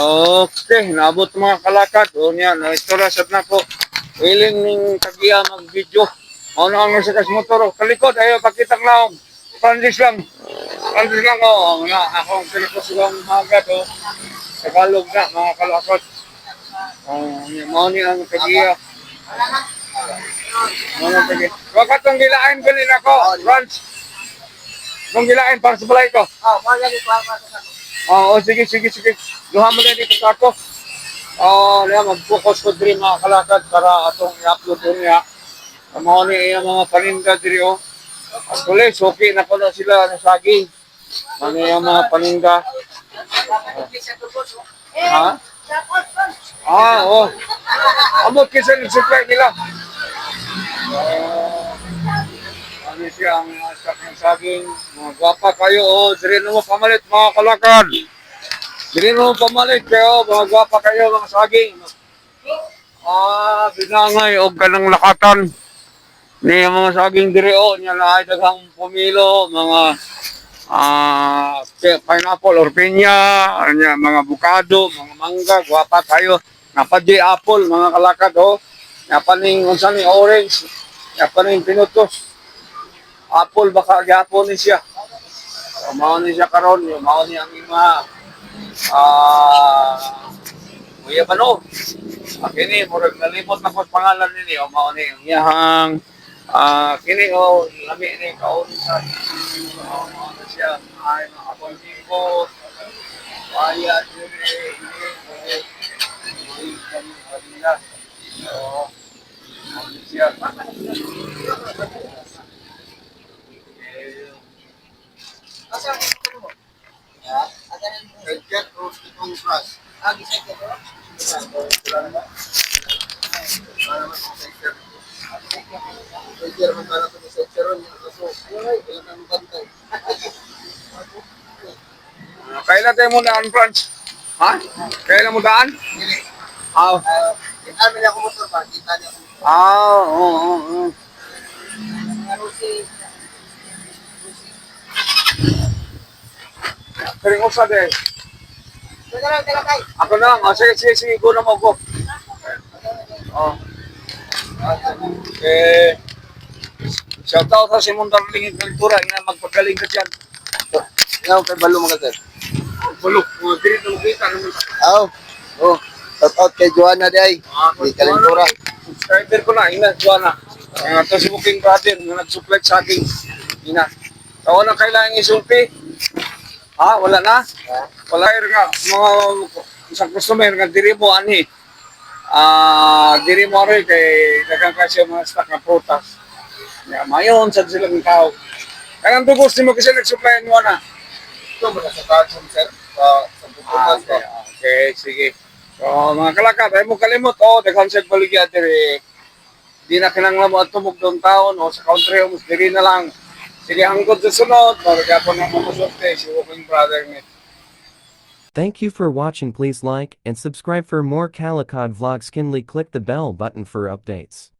Okay, naabot mga kalakad. O niya, naistora sad na ko. Willing ning tagiya mag-video. Ano ang nasa kas motor? Kalikod, ayo pakitang laong. Francis lang. Francis lang, o. Nga, akong pinagkasulang mga to. Tagalog na, mga kalakad. Mo ni ang tagiya. Ano tagiya? Wakat tong gilain ganin ako, Franz. Tong gilain para sa balay ko. Sige, sige, sige. Duha mo na dito sa ako. Niya, mag-focus ko diri mga kalakad para atong i-upload niya. Mga ni yung mga paninda diri o. Actually, suki na ko na sila na saging. Ano yung mga paninda. Ha? Oo. Amot kasi nag-supply nila. Ano siya ang stock ng saging. Mga gwapa kayo o. Diri na mo pamalit mga kalakad. Dili mo pamalit kayo, mga gwapa kayo, mga saging. Binangay o ganang lakatan. Ni mga saging diri o, niya na ay daghang pumilo, mga pineapple or pinya, niya, mga bukado, mga mangga, gwapa kayo. Napadi apple, mga kalakad o. Napaning unsa ni orange, napaning pinutos. Apple baka gyapon ni siya. Mao ni siya karon, mao ni ang mga Kuya Bano. Kini murag nalimot na ko pangalan nini o mao ni iyang kini o lami ni kaon sa mao na siya ay akong tipo waya dire siya Jet roast itong crush. Gisay ko ba? Kailan tayo mo daan, Franz? Ha? Kailan mo daan? Kita niya ako motor ba? Kita niya ako motor. Oo. Kering usa de. Ako na lang. Sige, go na mo, go. Shout out sa Simon Darling Kultura. Nga magpagaling ka dyan. Ngaw kay Balo mga sir. Balo, diri na makita naman. Shout out kay Joanna day. Di Kalentura. Subscriber ko na, ina, Joanna. Ito si Booking Brother, na nag-supply sa akin. Ina. Taon na kailangan isulpi. Wala na? Wala nga. Mga isang customer nga diri mo ani. Diri mo rin kay dagang kasi mga stock na prutas. Mayon sa silang tao. Kanang tugos mo kasi nag-supply mo na. Ito mo na sa Carson sir. Sa bukas ko. Okay, sige. So, mga kalakad, ay mo kalimot, daghang siya baligya diri. Di na kinanglan mo at tumog doon taon, sa country, diri na lang. Sige, hanggang sa sunod, maragapon na mamusunte, si Booking Brother ni. Thank you for watching. Please like and subscribe for more Calicod vlogs. Kindly click the bell button for updates.